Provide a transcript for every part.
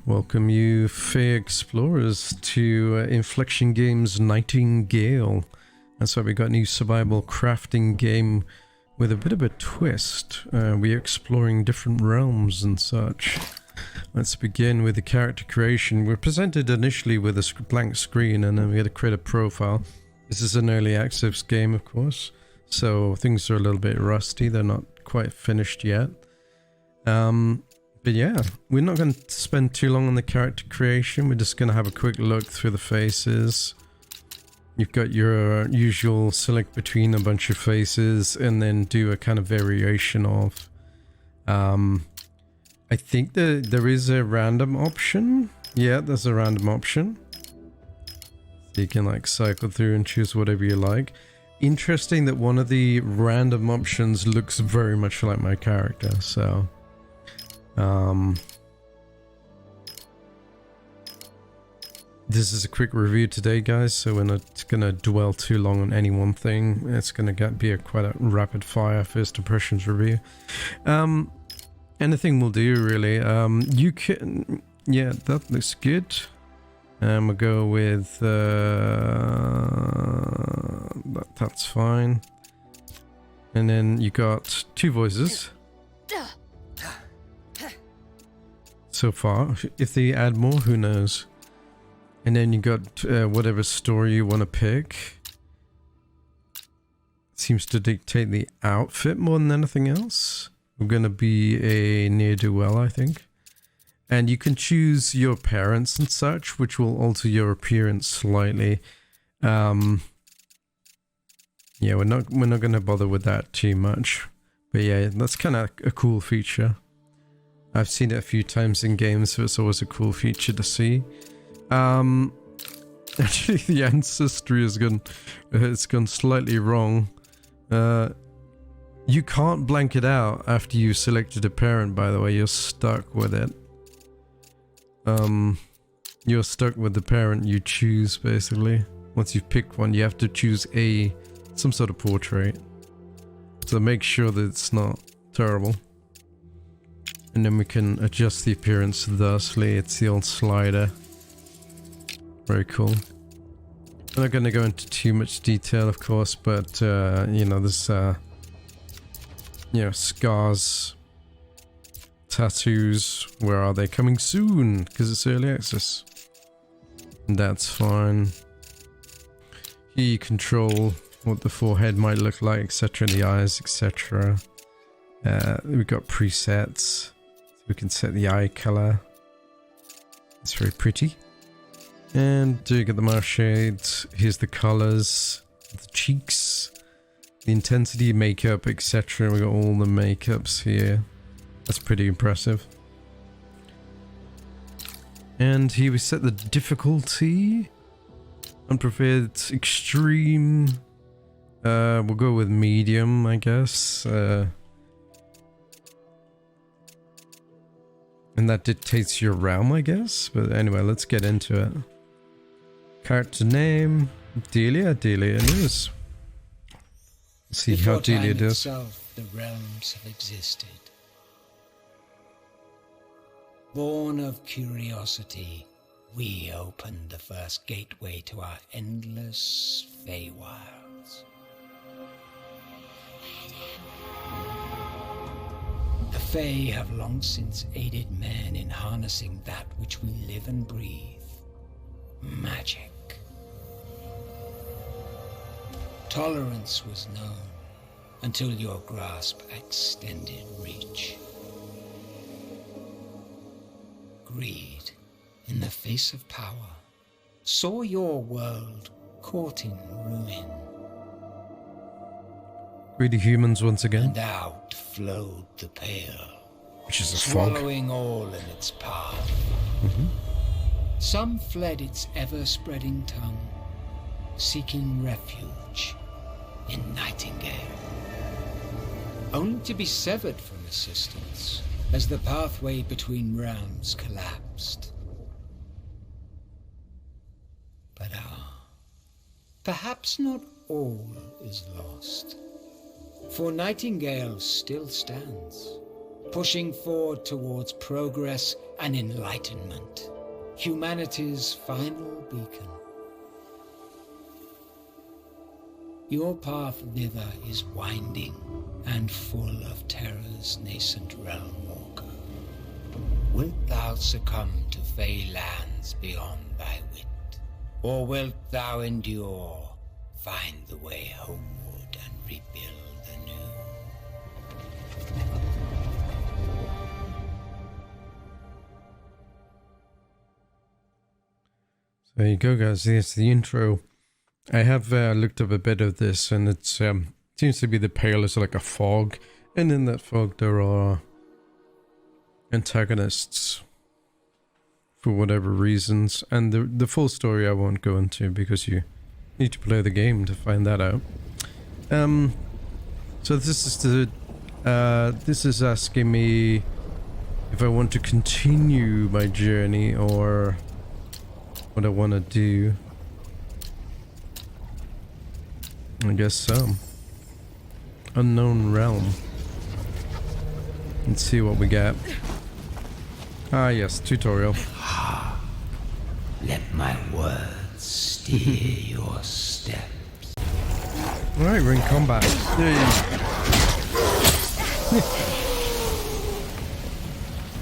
Welcome you Fae Explorers to Inflexion Games Nightingale. That's why we got a new survival crafting game with a bit of a twist. We're exploring different realms and such. Let's begin with the character creation. We're presented initially with a blank screen and then we had to create a profile. This is an early access game, of course, so things are a little bit rusty. They're not quite finished yet. But yeah, we're not going to spend too long on the character creation. We're just going to have a quick look through the faces. You've got your usual select between a bunch of faces and then do a kind of variation of. I think there is a random option. Yeah, there's a random option. So you can like cycle through and choose whatever you like. Interesting that one of the random options looks very much like my character, so... this is a quick review today, guys, so we're not gonna dwell too long on any one thing. It's gonna be quite a rapid fire first impressions review. Anything will do, really. You can, yeah, that looks good. We'll go with that's fine. And then you got two voices so far. If they add more, who knows. And then you got whatever story you want to pick. Seems to dictate the outfit more than anything else. We're going to be a ne'er-do-well, I think. And you can choose your parents and such, which will alter your appearance slightly. Yeah, we're not going to bother with that too much. But yeah, that's kind of a cool feature. I've seen it a few times in games, so it's always a cool feature to see. Actually, the ancestry has gone slightly wrong. You can't blank it out after you selected a parent, by the way. You're stuck with it. You're stuck with the parent you choose, basically. Once you've picked one, you have to choose some sort of portrait. So make sure that it's not terrible. And then we can adjust the appearance thusly. It's the old slider. Very cool. I'm not going to go into too much detail, of course, but, you know, there's, you know, scars, tattoos. Where are they? Coming soon, because it's early access. And that's fine. Here you control what the forehead might look like, etc., the eyes, etc. We've got presets. We can set the eye color. It's very pretty. And you get the mouth shades. Here's the colors, the cheeks, the intensity, makeup, etc. We got all the makeups here. That's pretty impressive. And here we set the difficulty. Unprepared, extreme. We'll go with medium, I guess. And that dictates your realm, I guess. But anyway, let's get into it. Character name, Delia. Delia it is. Let's see how Delia does. Itself, the realms have existed. Born of curiosity, we opened the first gateway to our endless Fae Wilds. The Fae have long since aided men in harnessing that which we live and breathe. Magic. Tolerance was known until your grasp extended reach. Greed, in the face of power, saw your world caught in ruin. Greedy humans once again. And out flowed the Pale, which is a fog. Swallowing all in its path. Some fled its ever-spreading tongue, seeking refuge in Nightingale, only to be severed from assistance as the pathway between realms collapsed. But perhaps not all is lost, for Nightingale still stands, pushing forward towards progress and enlightenment. Humanity's final beacon. Your path thither is winding and full of terror's nascent realm walker. Wilt thou succumb to Fae lands beyond thy wit? Or wilt thou endure, find the way homeward and rebuild anew? There you go, guys. Here's the intro. I have looked up a bit of this, and it seems to be the Pale is like a fog, and in that fog there are antagonists for whatever reasons, and the full story I won't go into because you need to play the game to find that out. So this is asking me if I want to continue my journey or what I want to do. I guess so. Unknown realm. Let's see what we got. Ah yes, tutorial. Let my words steer your steps. Alright, we're in combat. Yay.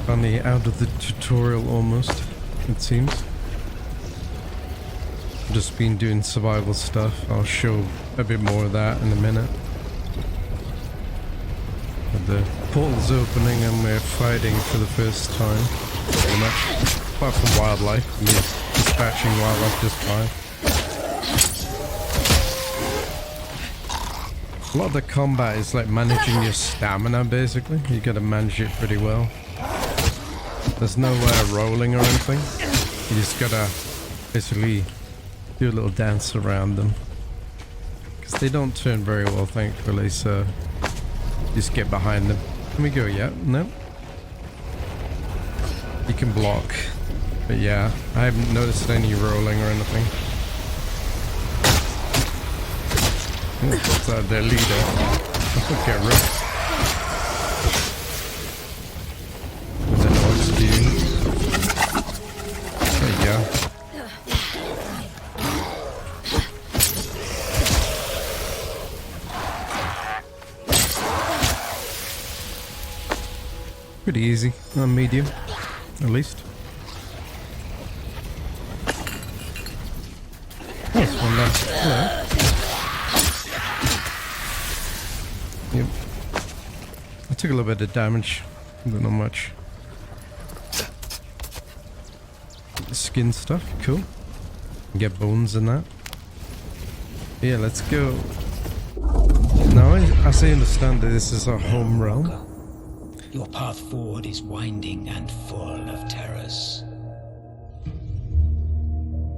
Funny, out of the tutorial almost, it seems. Just been doing survival stuff. I'll show a bit more of that in a minute. But the portal's opening and we're fighting for the first time. Pretty much. Apart from wildlife. I mean, dispatching wildlife just fine. A lot of the combat is like managing your stamina basically. You gotta manage it pretty well. There's no rolling or anything. You just gotta basically do a little dance around them. Because they don't turn very well, thankfully, so just get behind them. Can we go yet? No? You can block. But yeah, I haven't noticed any rolling or anything. Ooh, that's their leader. Okay, right. I don't know what to do. There you go. Pretty easy on medium, at least. Oh, there's one left. Hello. Yep. I took a little bit of damage, but not much. Skin stuff, cool. Get bones in that. Yeah, let's go. Now, as I understand that this is our home realm. Your path forward is winding and full of terrors.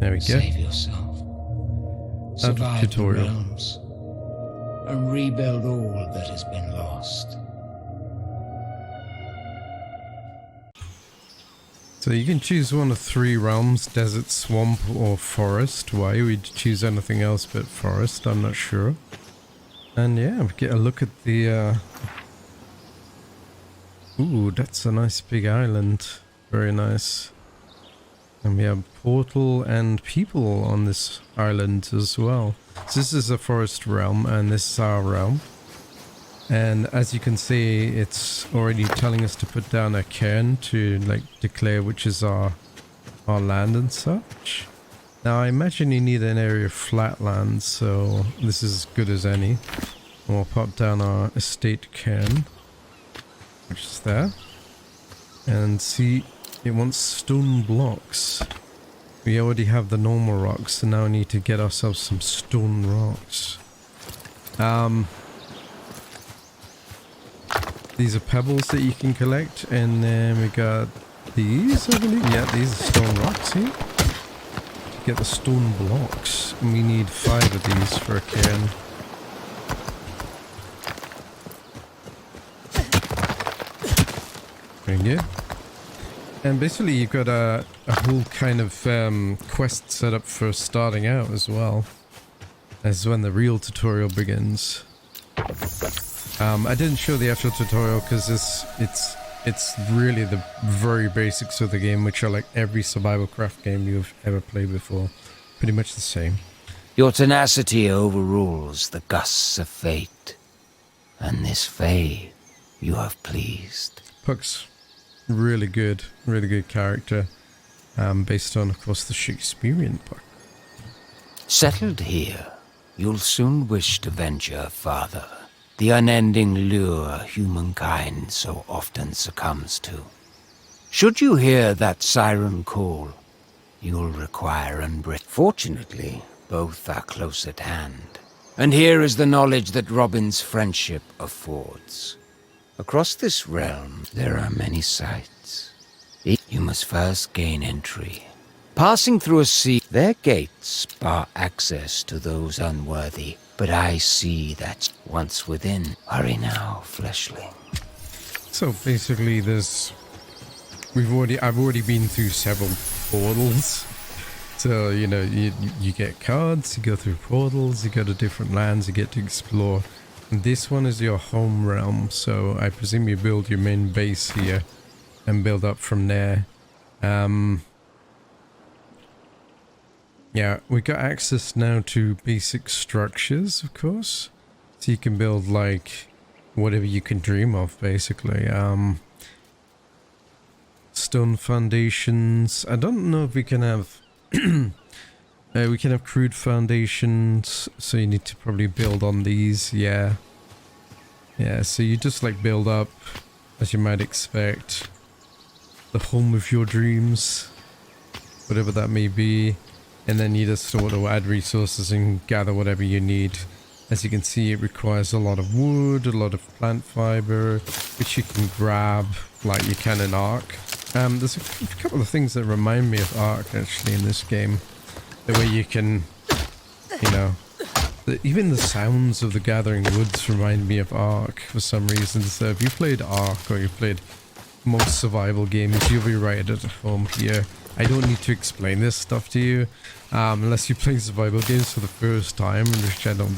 There we go. Save yourself. Survive the realms. And rebuild all that has been lost. So you can choose one of 3 realms: desert, swamp, or forest. Why we'd choose anything else but forest, I'm not sure. And yeah, we get a look at the ooh, that's a nice big island. Very nice. And we have portal and people on this island as well. So this is a forest realm and this is our realm. And as you can see, it's already telling us to put down a cairn to like declare which is our land and such. Now I imagine you need an area of flat land, so this is as good as any. We'll pop down our estate cairn, which is there, and see, it wants stone blocks. We already have the normal rocks, so now we need to get ourselves some stone rocks. These are pebbles that you can collect, and then we got these, I believe. Yeah, these are stone rocks here. To get the stone blocks, and we need 5 of these for a cairn. There you go. And basically you've got a whole kind of quest set up for starting out as well. This is when the real tutorial begins. I didn't show the actual tutorial because it's It's really the very basics of the game, which are like every survival craft game you've ever played before. Pretty much the same. Your tenacity overrules the gusts of fate. And this Fae you have pleased. Puck's really good character. Based on, of course, the Shakespearean Puck. Settled here, you'll soon wish to venture farther. The unending lure humankind so often succumbs to. Should you hear that siren call, you'll require unbridled. Fortunately, both are close at hand. And here is the knowledge that Robin's friendship affords. Across this realm, there are many sights. You must first gain entry. Passing through a sea, their gates bar access to those unworthy. But I see that once within. Hurry now, fleshling. So basically, I've already been through several portals. So you know, you get cards, you go through portals, you go to different lands, you get to explore. And this one is your home realm, so I presume you build your main base here and build up from there. Yeah, we got access now to basic structures, of course. So you can build like whatever you can dream of, basically. Stone foundations. I don't know if we can have we can have crude foundations, so you need to probably build on these. Yeah, so you just like build up, as you might expect, the home of your dreams, whatever that may be. And then you just sort of add resources and gather whatever you need. As you can see, it requires a lot of wood, a lot of plant fiber, which you can grab like you can in Ark. There's a couple of things that remind me of Ark actually in this game. The way you can, you know, even the sounds of the gathering woods remind me of Ark for some reason. So if you played Ark or you played most survival games, you'll be right at home here. I don't need to explain this stuff to you, unless you play survival games for the first time, which I don't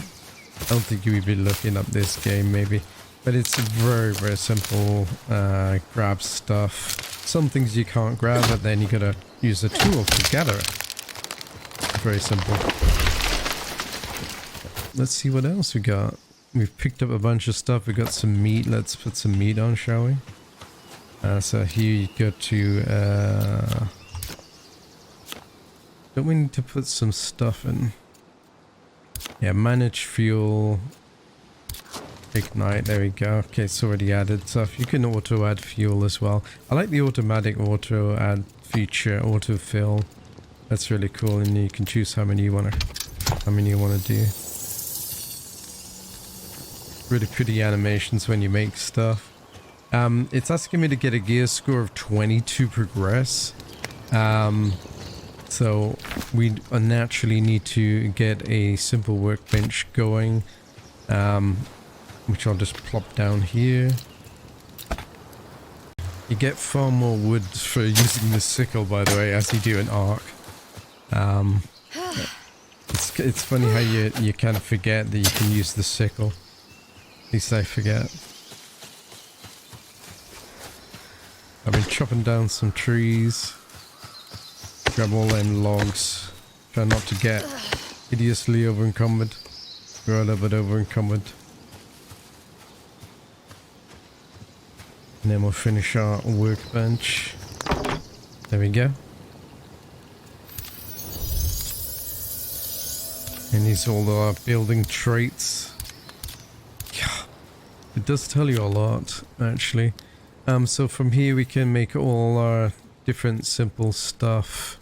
think you would be looking up this game maybe. But it's very, very simple. Grab stuff. Some things you can't grab, but then you gotta use a tool to gather it. Very simple. Let's see what else we got. We've picked up a bunch of stuff. We got some meat. Let's put some meat on, shall we? So here you go to don't we need to put some stuff in? Yeah, manage fuel. Ignite, there we go. Okay, it's already added stuff. You can auto add fuel as well. I like the automatic auto add feature, auto fill. That's really cool, and you can choose how many you wanna do. Really pretty animations when you make stuff. It's asking me to get a gear score of 20 to progress. So we naturally need to get a simple workbench going, which I'll just plop down here. You get far more wood for using the sickle, by the way, as you do in Ark. It's funny how you kind of forget that you can use the sickle. At least I forget. I've been chopping down some trees. Grab all them logs. Try not to get hideously over encumbered. We're a little bit over encumbered. And then we'll finish our workbench. There we go. And these are all our building traits. It does tell you a lot, actually. So from here we can make all our different simple stuff.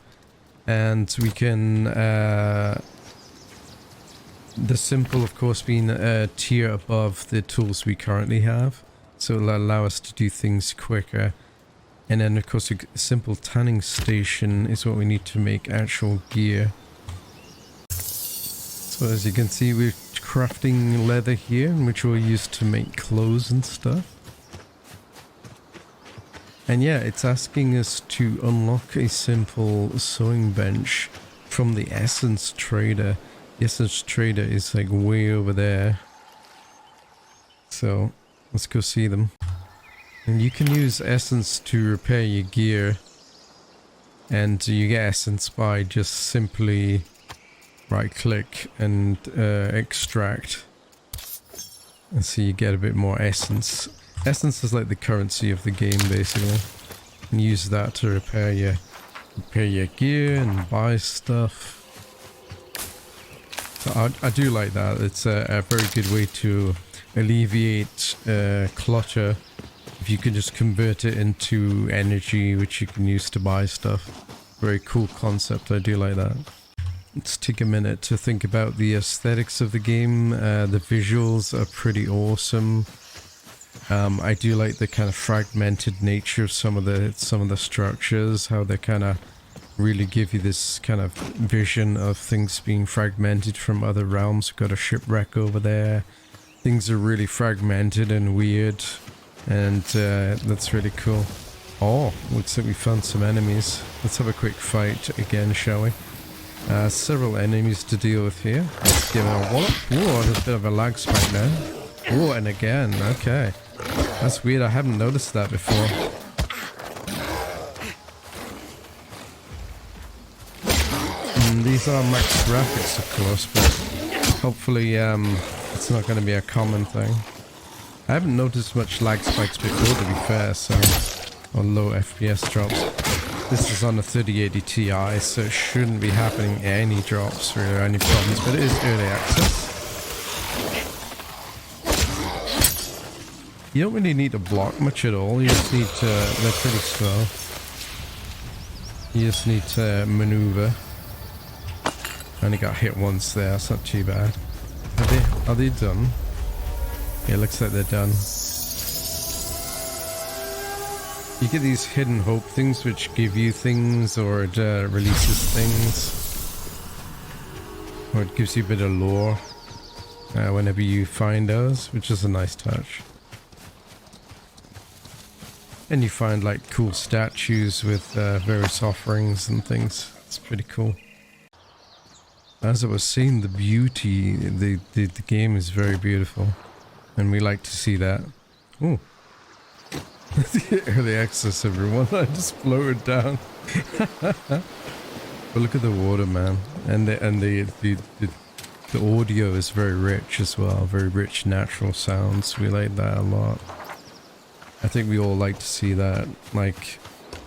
And we can, the simple of course being a tier above the tools we currently have. So it'll allow us to do things quicker. And then of course a simple tanning station is what we need to make actual gear. So as you can see, we're crafting leather here, which we'll use to make clothes and stuff. And yeah, it's asking us to unlock a simple sewing bench from the Essence Trader. The Essence Trader is like way over there. So let's go see them. And you can use essence to repair your gear. And you get essence by just simply right click and extract. And so you get a bit more essence. Essence is like the currency of the game basically. And use that to repair your gear and buy stuff. So I do like that. It's a very good way to alleviate clutter if you can just convert it into energy which you can use to buy stuff. Very cool concept. I do like that. Let's take a minute to think about the aesthetics of the game. The visuals are pretty awesome. I do like the kind of fragmented nature of some of the structures, how they kind of really give you this kind of vision of things being fragmented from other realms. We've got a shipwreck over there. Things are really fragmented and weird, and that's really cool. Oh, looks like we found some enemies. Let's have a quick fight again, shall we? Several enemies to deal with here. Let's give it a wallop. Whoa, there's a bit of a lag spike now. Oh, and again. Okay. That's weird. I haven't noticed that before. These are max graphics, of course, but hopefully it's not going to be a common thing. I haven't noticed much lag spikes before, to be fair, so... or low FPS drops. This is on a 3080 Ti, so it shouldn't be happening any drops or any problems, but it is early access. You don't really need to block much at all, you just need to... they're pretty slow. You just need to maneuver. Only got hit once there, it's not too bad. Are they done? Yeah, looks like they're done. You get these hidden hope things which give you things, or it releases things. Or it gives you a bit of lore whenever you find those, which is a nice touch. And you find like cool statues with various offerings and things. It's pretty cool. As I was saying, the beauty, the game is very beautiful. And we like to see that. Oh. Early access, everyone. I just floated down. But look at the water, man. And the audio is very rich as well. Very rich natural sounds. We like that a lot. I think we all like to see that. Like,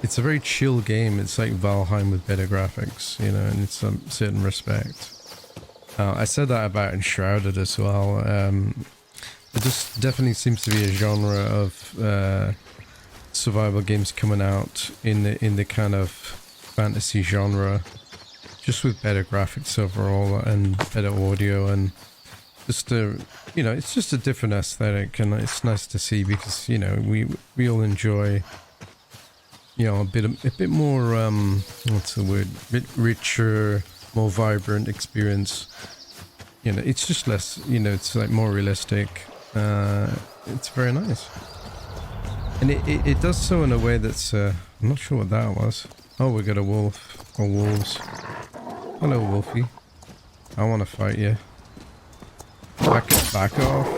it's a very chill game. It's like Valheim with better graphics, you know, in some certain respect. I said that about Enshrouded as well. It just definitely seems to be a genre of survival games coming out in the kind of fantasy genre, just with better graphics overall and better audio, and just you know, it's just a different aesthetic, and it's nice to see because, you know, we all enjoy, you know, a bit more what's the word, a bit richer, more vibrant experience. You know, it's just less, you know, it's like more realistic. It's very nice. And it does so in a way that's, I'm not sure what that was. Oh, we got a wolf, or wolves. Hello, Wolfie. I want to fight you. Back off.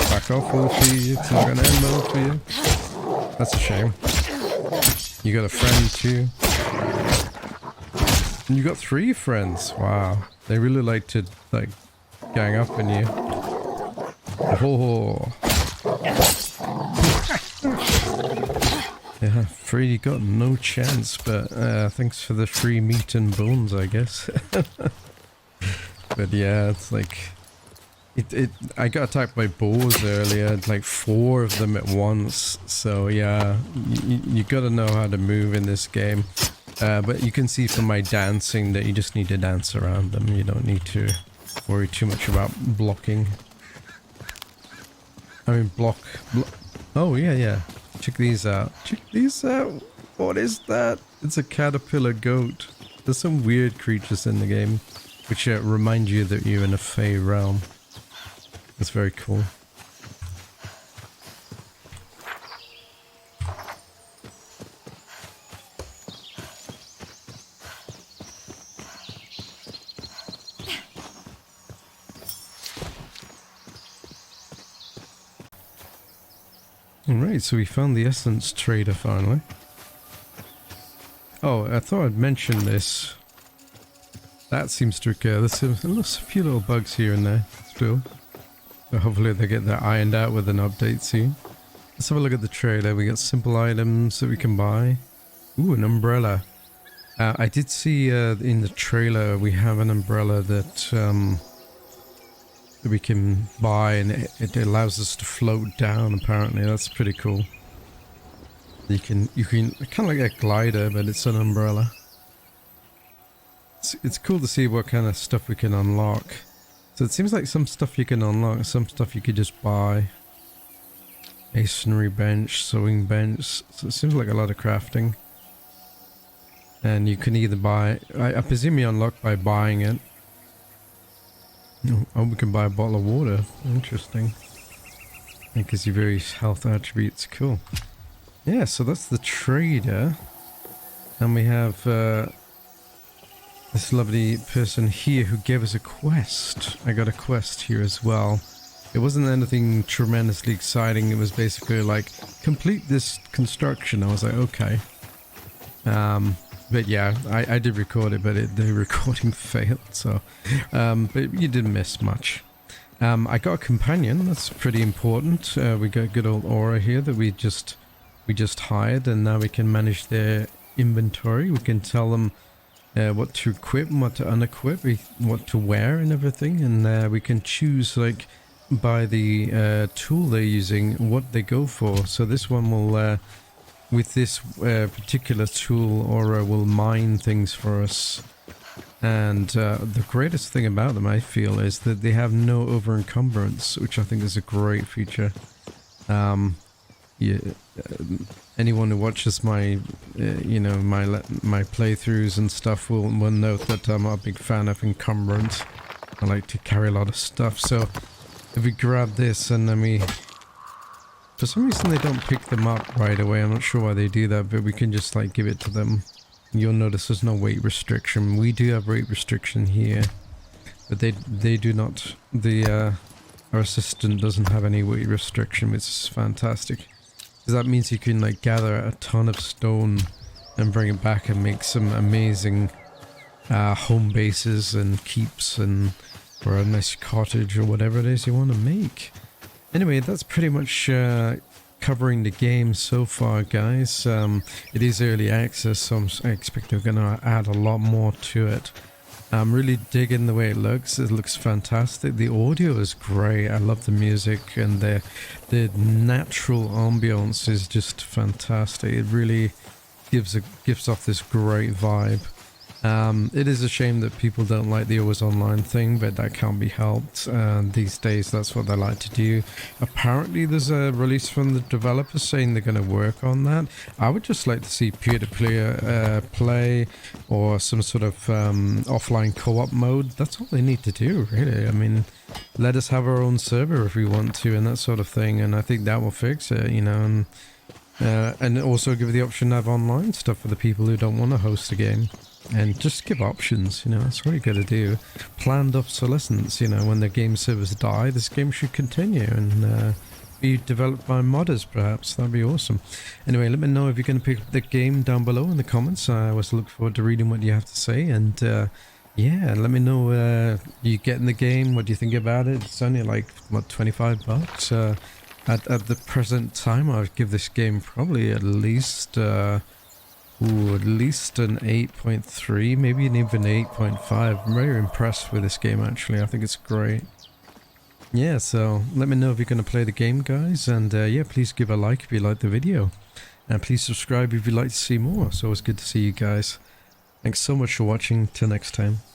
Back off, Wolfie. It's not gonna end well for you. That's a shame. You got a friend too. And you got 3 friends. Wow. They really like to, like, gang up on you. Oh. Yeah, afraid you got no chance, but thanks for the free meat and bones, I guess. But yeah, it's like... I got attacked by boars earlier, like 4 of them at once, so yeah, you gotta know how to move in this game. But you can see from my dancing that you just need to dance around them, you don't need to worry too much about blocking. I mean block. Oh yeah. Check these out. Check these out. What is that? It's a caterpillar goat. There's some weird creatures in the game which remind you that you're in a Fae realm. It's very cool. Alright, so we found the essence trader finally. Oh, I thought I'd mention this. That seems to occur. There's a few little bugs here and there still. So hopefully they get that ironed out with an update soon. Let's have a look at the trailer. We got simple items that we can buy. Ooh, an umbrella. I did see in the trailer we have an umbrella that we can buy, and it allows us to float down. Apparently, that's pretty cool. You can kind of like a glider, but it's an umbrella. It's cool to see what kind of stuff we can unlock. So it seems like some stuff you can unlock, some stuff you could just buy. Masonry bench, sewing bench. So it seems like a lot of crafting. And you can either buy, I presume you unlock by buying it. Oh, we can buy a bottle of water. Interesting. It gives you various health attributes. Cool. Yeah, so that's the trader. And we have this lovely person here who gave us a quest. I got a quest here as well. It wasn't anything tremendously exciting. It was basically like, complete this construction. I was like, okay. But yeah, I did record it, but the recording failed, so... but you didn't miss much. I got a companion, that's pretty important. We got good old Aura here that we just hired, and now we can manage their inventory. We can tell them what to equip and what to unequip, what to wear and everything, and we can choose, like, by the tool they're using, what they go for. So this one will... with this particular tool, Aura will mine things for us. And the greatest thing about them, I feel, is that they have no over-encumbrance, which I think is a great feature. Yeah, anyone who watches my, you know, my playthroughs and stuff will note that I'm a big fan of encumbrance. I like to carry a lot of stuff, so if we grab this and then we... For some reason they don't pick them up right away. I'm not sure why they do that, but we can just like give it to them. You'll notice there's no weight restriction. We do have weight restriction here, but they do not. Our assistant doesn't have any weight restriction, which is fantastic. Because that means you can like gather a ton of stone and bring it back and make some amazing home bases and keeps and or a nice cottage or whatever it is you want to make. Anyway, that's pretty much covering the game so far, guys. It is early access, so I expect they're going to add a lot more to it. I'm really digging the way it looks. It looks fantastic. The audio is great. I love the music, and the natural ambience is just fantastic. It really gives off this great vibe. It is a shame that people don't like the always online thing, but that can't be helped. These days, that's what they like to do. Apparently, there's a release from the developers saying they're going to work on that. I would just like to see peer-to-peer play or some sort of offline co-op mode. That's all they need to do, really. I mean, let us have our own server if we want to and that sort of thing, and I think that will fix it, you know, and also give the option to have online stuff for the people who don't want to host a game. And just give options, you know, that's what you got to do. Planned obsolescence, you know, when the game servers die, this game should continue and be developed by modders, perhaps. That'd be awesome. Anyway, let me know if you're going to pick up the game down below in the comments. I always look forward to reading what you have to say. And yeah, let me know you get in the game, what do you think about it. It's only like, what, 25 bucks? At the present time, I would give this game probably at least... at least an 8.3, maybe an even 8.5. I'm very impressed with this game, actually. I think it's great. Yeah, so let me know if you're going to play the game, guys. And yeah, please give a like if you like the video. And please subscribe if you'd like to see more. So it's good to see you guys. Thanks so much for watching. Till next time.